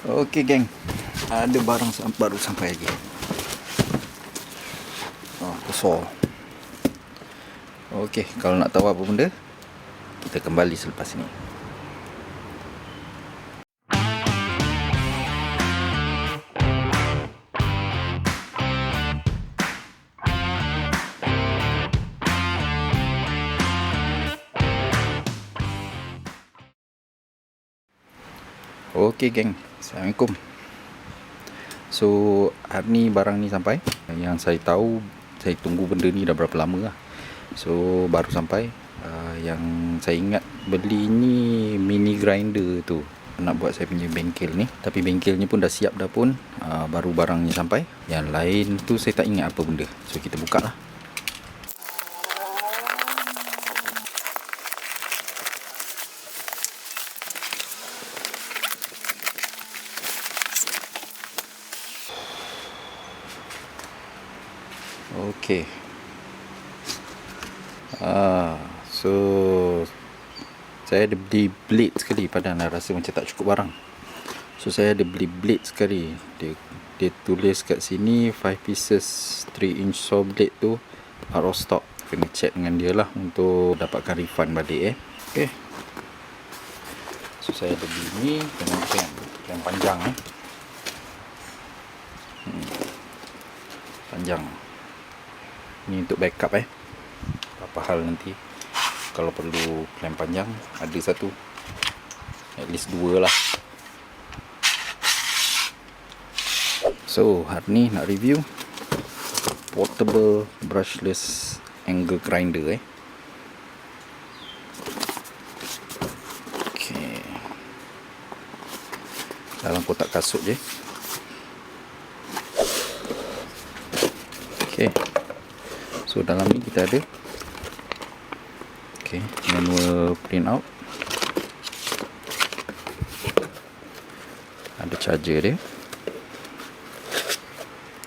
Okey geng, ada barang baru sampai lagi. Kosong. Okey, kalau nak tahu apa benda, kita kembali selepas ini. Okey geng, Assalamualaikum. So, hari ni barang ni sampai. Yang saya tahu, saya tunggu benda ni dah berapa lama lah. So, baru sampai. Yang saya ingat beli ni mini grinder tu, nak buat saya punya bengkel ni. Tapi bengkelnya pun dah siap dah pun. Baru barangnya sampai. Yang lain tu saya tak ingat apa benda. So, kita buka lah. Okey. So saya ada beli blade sekali, padahal rasa macam tak cukup barang. So saya ada beli blade sekali. Dia tulis kat sini 5 pieces 3 inch saw blade tu out of stock. Kena check dengan dia lah untuk dapatkan refund balik Okay. So saya ada beli ni dengan yang panjang panjang. Ni untuk backup apa hal nanti kalau perlu plan panjang, ada satu, at least 2 lah. So hari ni nak review portable brushless angle grinder Okay. Dalam kotak kasut je. Okay. So dalam ni kita ada manual print out, ada charger dia,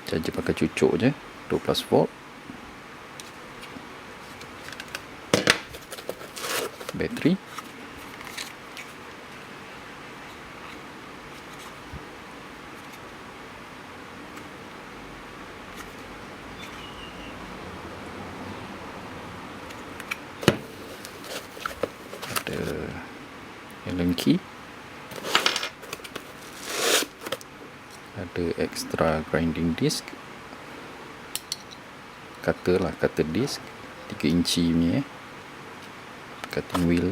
charger pakai cucuk je 12 volt, bateri, Allen key, ada extra grinding disc, cutter disc 3 inci ni cutting wheel,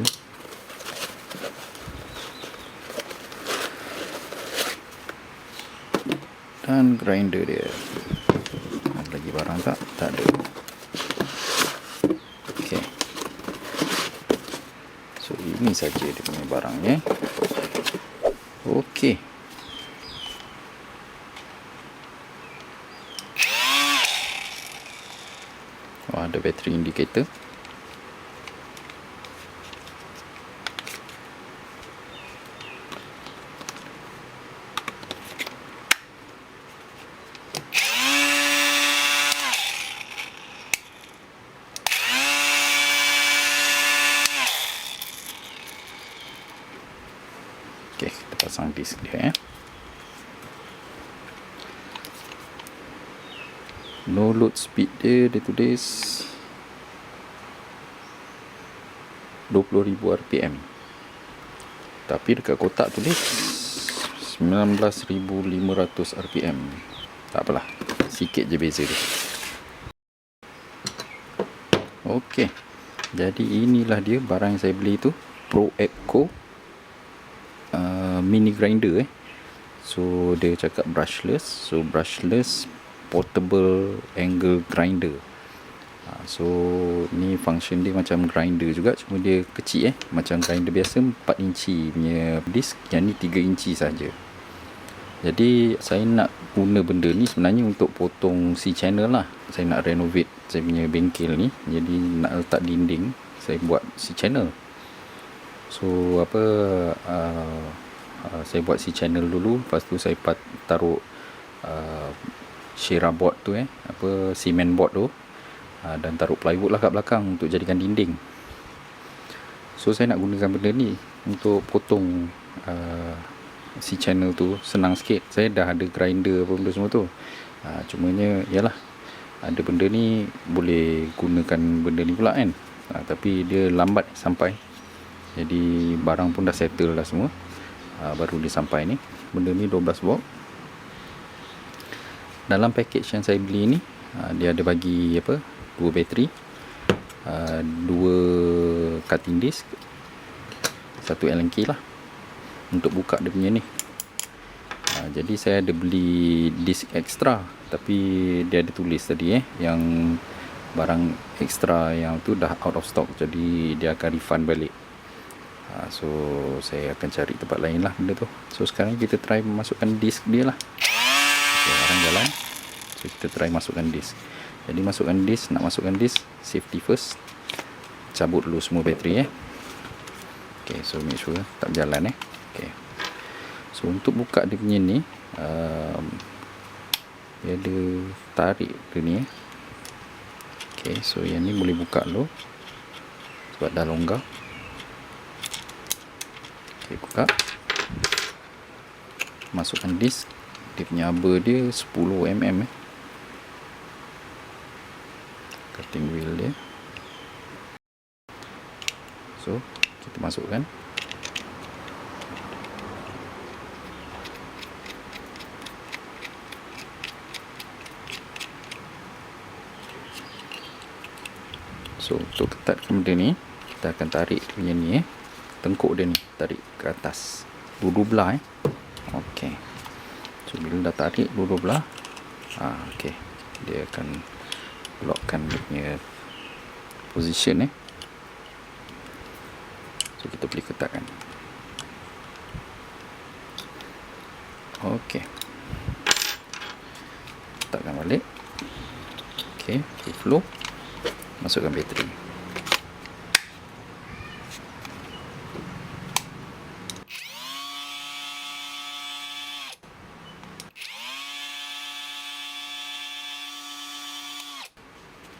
dan grinder dia. Ada lagi barang tak? Tak ada. Okay. So ini saja dia punya barangnya. Okey. Ada battery indicator. Okey, kita pasang disk dia No load speed dia tulis 20,000 rpm, tapi dekat kotak tulis 19,500 rpm. Tak apalah, sikit je beza dia. Okey, jadi inilah dia barang yang saya beli tu, Pro Echo mini grinder So dia cakap brushless. So brushless portable angle grinder. So ni function dia macam grinder juga, cuma dia kecil macam grinder biasa 4 inci punya disk, yang ni 3 inci saja. Jadi saya nak guna benda ni sebenarnya untuk potong C-channel lah. Saya nak renovate saya punya bengkel ni, jadi nak letak dinding, saya buat C-channel. So saya buat C-channel dulu, lepas tu saya taruh Shera board tu cement board tu, dan taruh plywood lah kat belakang untuk jadikan dinding. So saya nak gunakan benda ni untuk potong si channel tu senang sikit. Saya dah ada grinder apa benda semua tu. Cumanya yalah, ada benda ni boleh gunakan benda ni pula kan. Tapi dia lambat sampai. Jadi barang pun dah settle dah semua. Baru dia sampai ni. Benda ni 12 volt. Dalam package yang saya beli ni, dia ada bagi apa? 2 bateri, 2 cutting disk, 1 Allen key lah untuk buka dia punya ni. Jadi saya ada beli disk ekstra, tapi dia ada tulis tadi yang barang ekstra yang tu dah out of stock, jadi dia akan refund balik. So saya akan cari tempat lain lah benda tu. So sekarang kita try masukkan disk dia lah. Okay, barang jalan. So kita try masukkan disk. Jadi masukkan disk, nak masukkan disk, safety first. Cabut dulu semua bateri Okay, so make sure tak jalan Okay. So untuk buka dia punya ni, dia ada tarik dia ni Okay, so yang ni boleh buka dulu sebab dah longgar. Okay, buka. Masukkan disk. Dia punya aba dia 10 mm cutting wheel dia. So kita masukkan. So untuk ketatkan benda ni, kita akan tarik dia punya ni tengkuk dia ni, tarik ke atas dua-dua belah Okay. So bila dah tarik dua-dua belah, okay, dia akan lockkan dia punya position So kita boleh ketatkan. Okay, ketatkan balik. Okay, flow. Masukkan bateri.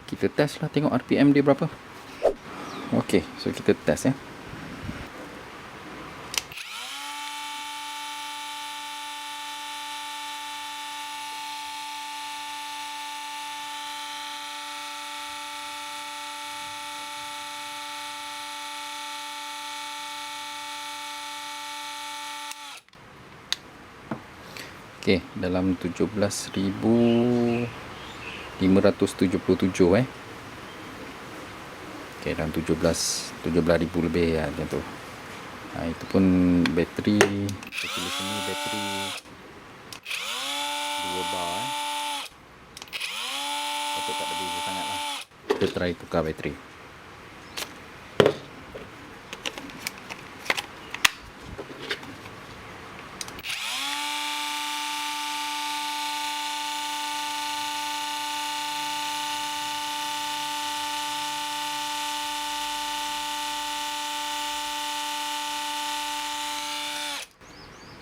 Kita test lah, tengok RPM dia berapa. Ok, so kita test Ok, dalam 17,577 ok, dalam 17,000 lebih macam tu. Itu pun bateri, saya tulis sini bateri 2 bar patut tak ada beza sangat lah. Kita try tukar bateri.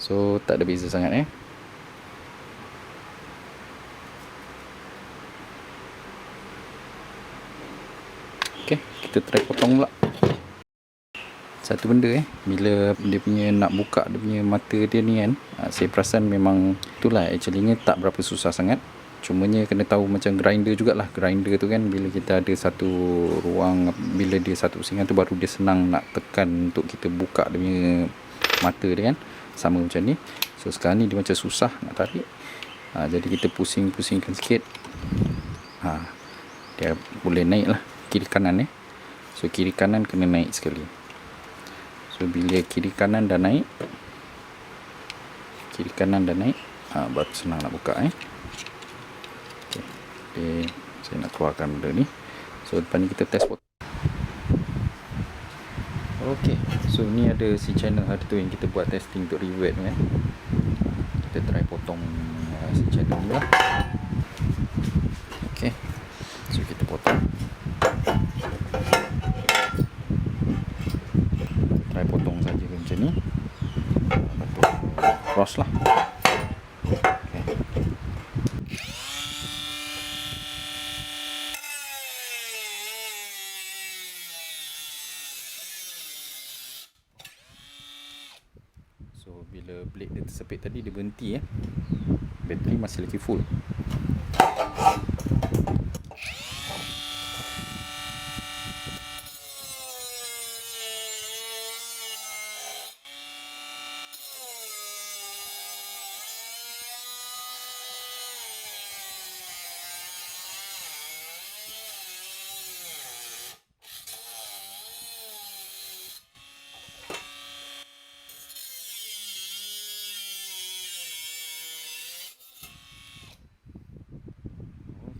So tak ada beza sangat Ok, kita try potong pula. Satu benda bila dia punya nak buka dia punya mata dia ni saya perasan memang itulah actually tak berapa susah sangat. Cumanya kena tahu macam grinder jugalah. Grinder tu kan bila kita ada satu ruang, bila dia satu pusingan tu baru dia senang nak tekan untuk kita buka dia punya mata dia kan. Sama macam ni. So sekarang ni dia macam susah nak tarik. Jadi kita pusing-pusingkan sikit. Dia boleh naik lah kiri kanan So kiri kanan kena naik sekali. So bila kiri kanan dah naik, baru senang nak buka Okay, saya nak keluarkan benda ni. So depan ni kita test pot. Okay, so ni ada si channel hari tu yang kita buat testing untuk rivet tu Kita try potong si channel ni lah. Okay, so kita potong. Try potong saja macam ni. Cross lah. So bila blade dia tersepit tadi dia berhenti bateri masih lagi full.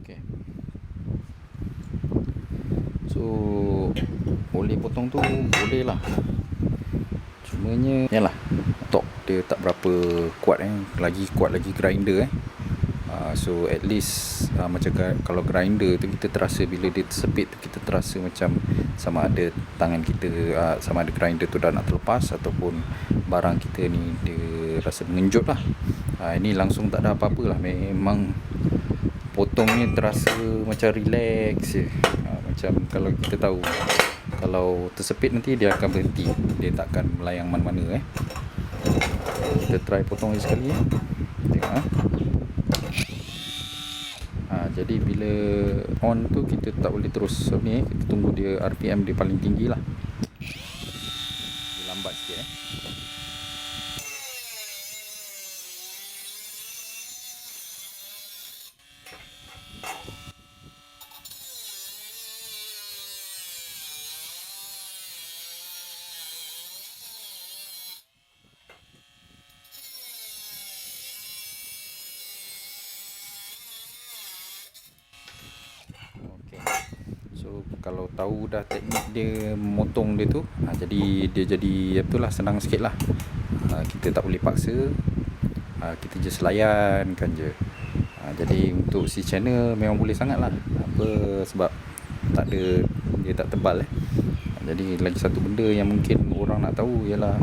Okay. So boleh potong tu boleh lah, cumanya yalah torque dia tak berapa kuat lagi kuat lagi grinder so at least macam kalau grinder tu kita terasa bila dia tersepit tu, kita terasa macam sama ada tangan kita sama ada grinder tu dah nak terlepas ataupun barang kita ni dia rasa mengenjut lah. Ini langsung tak ada apa-apa lah, memang potongnya terasa macam relax je. Macam kalau kita tahu kalau tersepit nanti dia akan berhenti, dia tak akan melayang mana-mana kita try potong lagi sekali tengok jadi bila on tu kita tak boleh terus ni kita tunggu dia RPM dia paling tinggi lah, dia lambat sikit So kalau tahu dah teknik dia motong dia tu jadi dia jadi itulah senang sikit lah. Kita tak boleh paksa, kita just layankan je. Jadi untuk si channel memang boleh sangat lah, sebab tak ada, dia tak tebal jadi lagi satu benda yang mungkin orang nak tahu ialah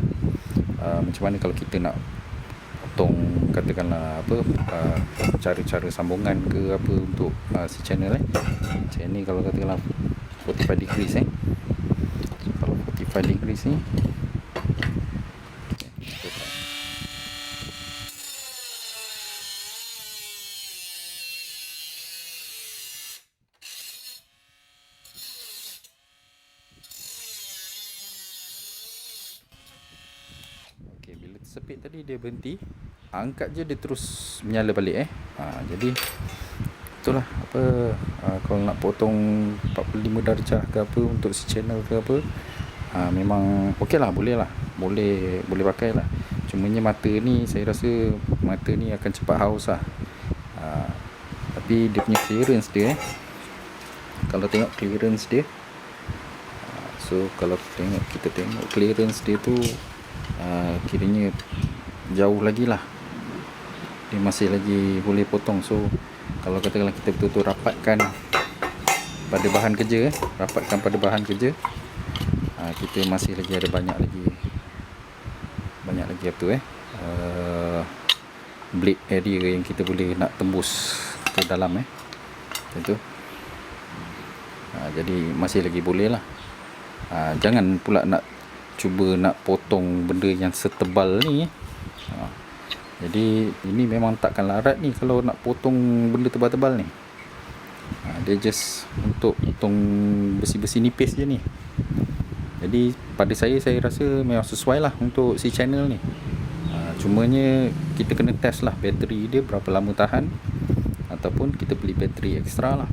macam mana kalau kita nak potong katakanlah cara-cara sambungan ke apa untuk si channel macam ni. Kalau katakanlah 45 degrees so, kalau 45 degrees ni bila tersepit tadi dia berhenti, angkat je dia terus menyala balik jadi itulah kalau nak potong 45 darjah ke apa untuk si channel ke apa memang okey lah, boleh pakai lah. Cumanya mata ni saya rasa mata ni akan cepat haus lah. Tapi dia punya clearance dia kalau tengok clearance dia so kalau kita tengok clearance dia tu kiranya jauh lagi lah, dia masih lagi boleh potong. So kalau katakanlah kita betul-betul rapatkan pada bahan kerja kita masih lagi ada banyak lagi blade area yang kita boleh nak tembus ke dalam tentu. Jadi masih lagi boleh lah. Jangan pula nak cuba nak potong benda yang setebal ni jadi ini memang takkan larat ni kalau nak potong benda tebal-tebal ni. Dia just untuk potong besi-besi nipis je ni. Jadi pada saya rasa memang sesuai lah untuk si channel ni. Cumanya kita kena test lah bateri dia berapa lama tahan, ataupun kita beli bateri ekstra lah.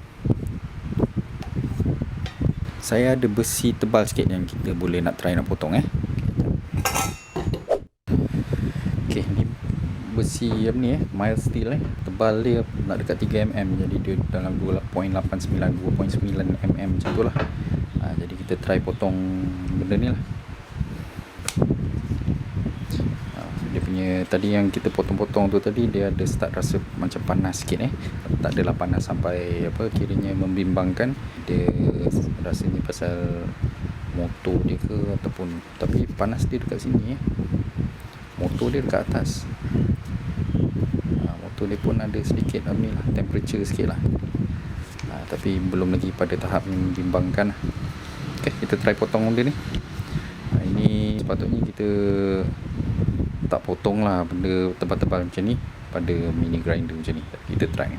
Saya ada besi tebal sikit yang kita boleh nak try nak potong Okay, ni besi apa ni mild steel tebal dia nak dekat 3mm, jadi dia dalam 2.89 2.9mm macam tu lah. Jadi kita try potong benda ni lah. Dia punya tadi yang kita potong-potong tu tadi dia ada start rasa macam panas sikit tak adalah panas sampai kiranya membimbangkan. Dia rasanya pasal motor dia ke ataupun, tapi panas dia dekat sini motor dia dekat atas. Motor dia pun ada sedikit ni lah, temperature sikit lah. Tapi belum lagi pada tahap yang membimbangkan lah. Okay, kita try potong benda ni. Ini sepatutnya kita tak potong lah benda tebal-tebal macam ni pada mini grinder macam ni. Kita try.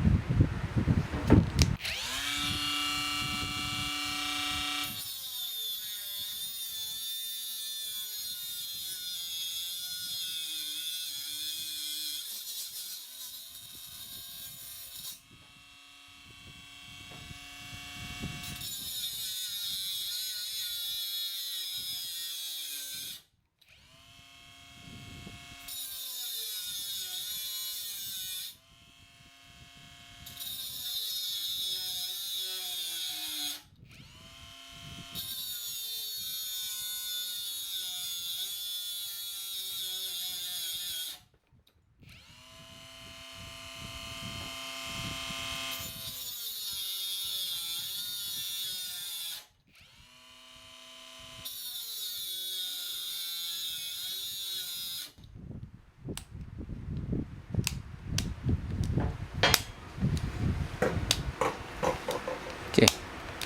Okay,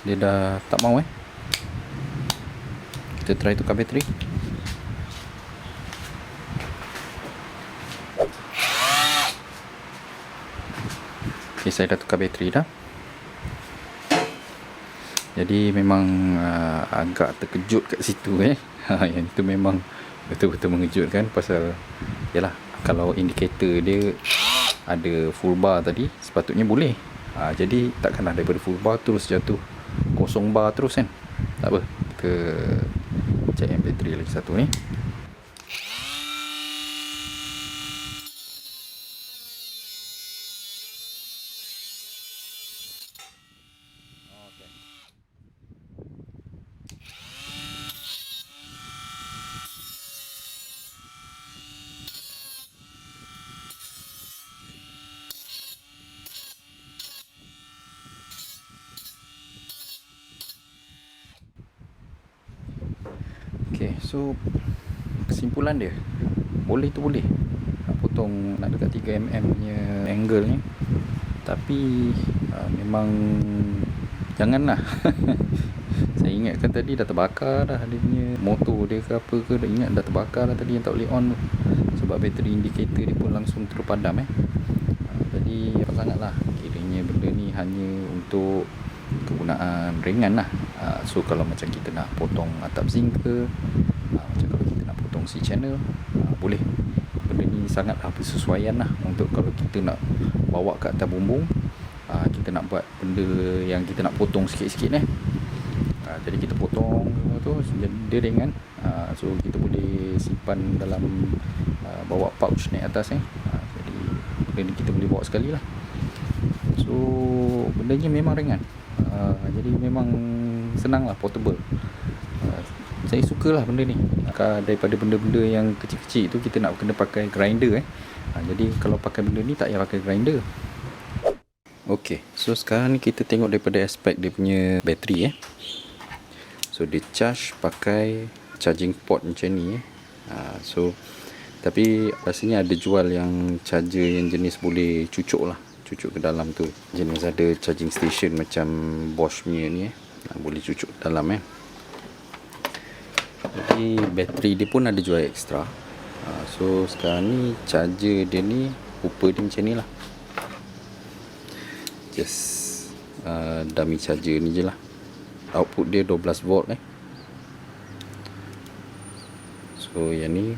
dia dah tak mau kita try tukar bateri. Okay, saya dah tukar bateri dah. Jadi memang agak terkejut kat situ yang itu memang betul-betul mengejutkan, pasal yalah, kalau indikator dia ada full bar tadi sepatutnya boleh. Jadi takkanlah daripada full bar terus jatuh kosong bar terus kan. Tak apa, kita check yang bateri lagi satu ni. Okay, so kesimpulan dia, boleh tu boleh nak potong nak dekat 3mm punya angle ni, tapi memang janganlah. Saya ingatkan tadi dah terbakar dah dia punya motor dia ke apa ke, dah ingat dah terbakar dah tadi yang tak boleh on tu, sebab bateri indikator dia pun langsung terus padam jadi apa sangatlah, kiranya benda ni hanya untuk kegunaan ringan lah. So kalau macam kita nak potong atap zinc ke, macam kalau kita nak potong C channel, boleh. Benda ni sangatlah bersesuaian lah untuk kalau kita nak bawa ke atas bumbung, kita nak buat benda yang kita nak potong sikit-sikit jadi kita potong tu dia ringan, so kita boleh simpan dalam bawa pouch naik atas jadi benda ni kita boleh bawa sekali lah. So benda ni memang ringan, jadi memang senang lah, portable. Saya suka lah benda ni, daripada benda-benda yang kecil-kecil tu kita nak kena pakai grinder jadi kalau pakai benda ni tak payah pakai grinder. Ok, so sekarang ni kita tengok daripada aspek dia punya bateri so dia charge pakai charging port macam ni so tapi rasanya ada jual yang charger yang jenis boleh cucuk ke dalam tu, jenis ada charging station macam Bosch punya ni boleh cucuk dalam jadi bateri dia pun ada jual ekstra. So sekarang ni charger dia ni rupa dia macam ni lah, just dummy charger ni je lah. Output dia 12 volt so yang ni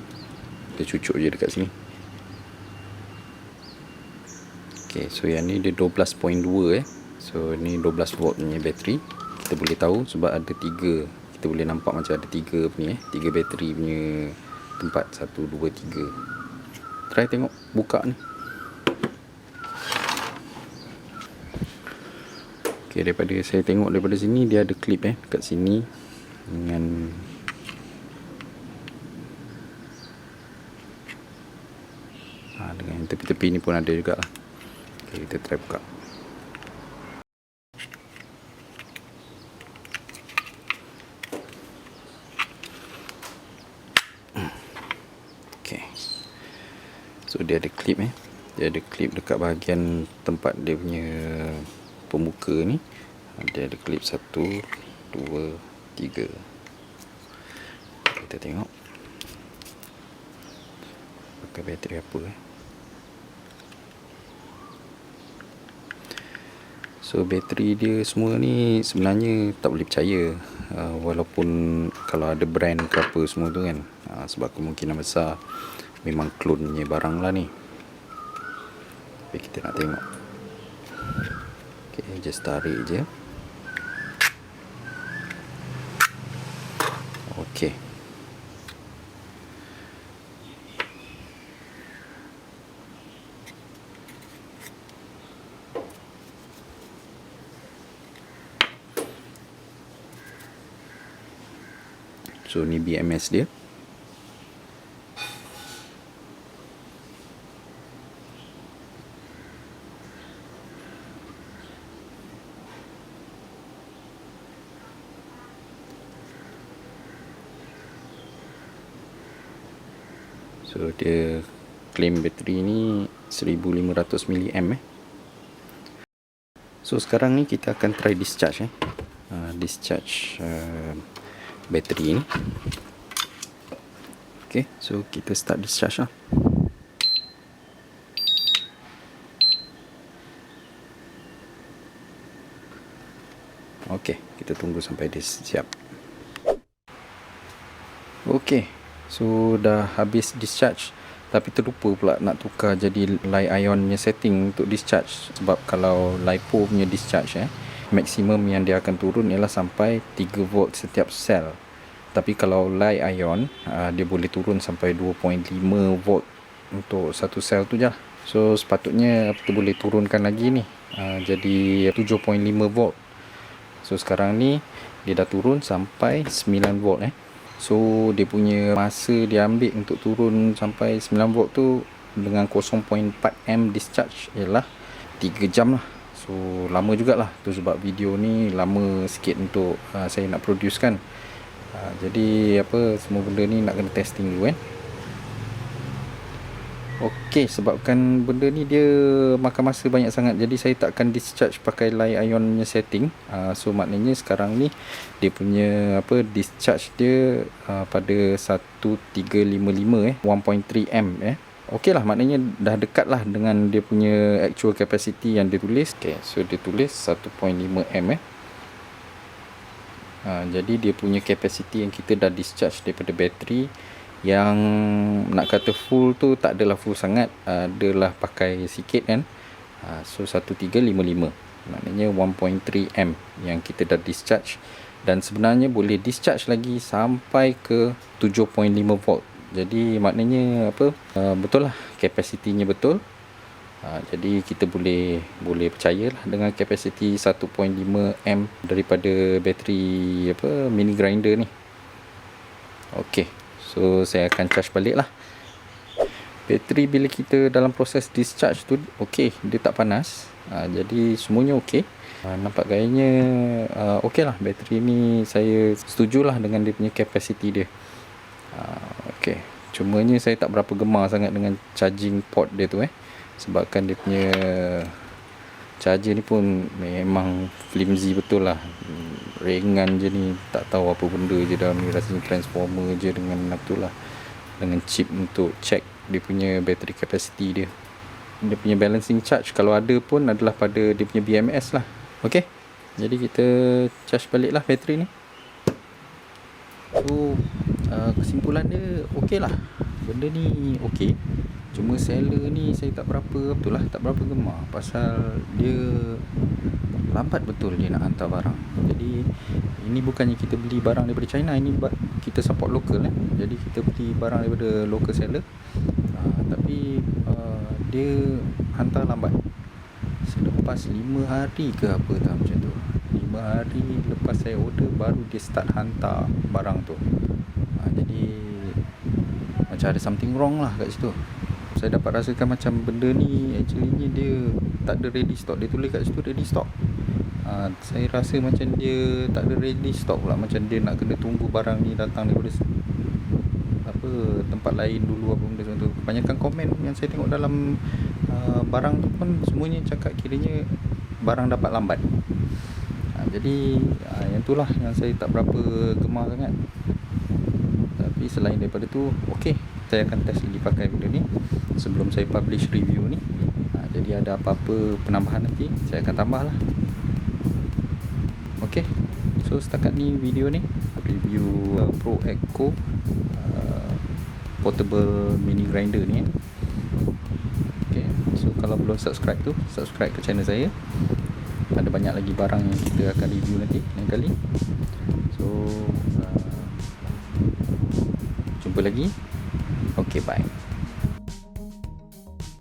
kita cucuk je dekat sini. Ok, so yang ni dia 12.2 so ni 12 volt punya bateri. Kita boleh tahu sebab ada 3, kita boleh nampak macam ada 3 punya 3 bateri punya tempat, 1, 2, 3. Try tengok buka ni. Ok, daripada saya tengok daripada sini dia ada clip dekat sini dengan dengan tepi-tepi ni pun ada juga lah. Ok, kita try buka. Ok, so dia ada clip dia ada clip dekat bahagian tempat dia punya pembuka ni. Dia ada klip 1, 2, 3. Kita tengok. pakai bateri apa. So bateri dia semua ni sebenarnya tak boleh percaya, walaupun kalau ada brand ke apa semua tu kan, sebab kemungkinan besar memang klonnya barang lah ni. Tapi kita nak tengok. Okay, just tarik je. Okay. So ni BMS dia. So dia claim bateri ni 1500 mAh. So sekarang ni kita akan try discharge discharge bateri ni. Okay, so kita start discharge lah. Okay, kita tunggu sampai dia siap. Okay, so dah habis discharge, tapi terlupa pula nak tukar jadi Li-ion punya setting untuk discharge. Sebab kalau LiPo punya discharge maksimum yang dia akan turun ialah sampai 3 volt setiap sel. Tapi kalau Li-ion dia boleh turun sampai 2.5 volt untuk satu sel tu je. So sepatutnya kita boleh turunkan lagi ni, jadi 7.5 volt. So sekarang ni dia dah turun sampai 9 volt So dia punya masa dia ambil untuk turun sampai 9 volt tu dengan 0.4 amp discharge ialah 3 jam lah. So lama jugalah. Tu sebab video ni lama sikit untuk saya nak produce kan. Jadi semua benda ni nak kena testing dulu kan. Okey, sebabkan benda ni dia makan masa banyak sangat, jadi saya tak akan discharge pakai Li-ion punya setting. So maknanya sekarang ni dia punya discharge dia pada 1355 1.3 amp Okey lah, maknanya dah dekat lah dengan dia punya actual capacity yang dia tulis. Okay, so dia tulis 1.5 amp jadi dia punya capacity yang kita dah discharge daripada bateri, yang nak kata full tu tak adalah full sangat, adalah pakai sikit kan. So 1355 maknanya 1.3 amp yang kita dah discharge, dan sebenarnya boleh discharge lagi sampai ke 7.5 volt. Jadi maknanya betul lah, kapasitinya betul. Jadi kita boleh percayalah dengan kapasiti 1.5 amp daripada bateri mini grinder ni. Okey, so saya akan charge balik lah. Bateri bila kita dalam proses discharge tu okey, dia tak panas. Jadi semuanya okey. Nampak gayanya okey lah. Bateri ni saya setujulah dengan dia punya kapasiti dia. Okey, cumanya saya tak berapa gemar sangat dengan charging port dia tu sebabkan dia punya charger ni pun memang flimsy betul lah. Ringan je ni, tak tahu apa benda je dalam ni, rasanya transformer je dengan dengan chip untuk check dia punya battery capacity dia. Dia punya balancing charge kalau ada pun adalah pada dia punya BMS lah. Okey, jadi kita charge balik lah bateri ni. So kesimpulan dia okey lah, benda ni okey. Cuma seller ni saya tak berapa gemar, pasal dia lambat betul dia nak hantar barang. Jadi ini bukannya kita beli barang daripada China, ini kita support local Jadi kita beli barang daripada local seller, tapi dia hantar lambat. Selepas 5 hari ke apa tak macam tu, 5 hari lepas saya order baru dia start hantar barang tu. Jadi macam ada something wrong lah kat situ. Saya dapat rasakan macam benda ni actually ni dia tak ada ready stock. Dia tulis kat situ ready stock. Saya rasa macam dia tak ada ready stock pula, macam dia nak kena tunggu barang ni datang daripada tempat lain dulu, apa benda macam tu. Kebanyakan komen yang saya tengok dalam barang tu pun semuanya cakap kiranya barang dapat lambat. Jadi yang tu lah yang saya tak berapa gemar sangat. Tapi selain daripada tu okey, saya akan test lagi pakai benda ni sebelum saya publish review ni. Jadi ada apa-apa penambahan nanti saya akan tambah lah. Ok, so setakat ni video ni review Pro Echo portable mini grinder ni. Ok, so kalau belum subscribe tu, subscribe ke channel saya. Ada banyak lagi barang yang kita akan review nanti lain kali. So jumpa lagi. Ok, bye.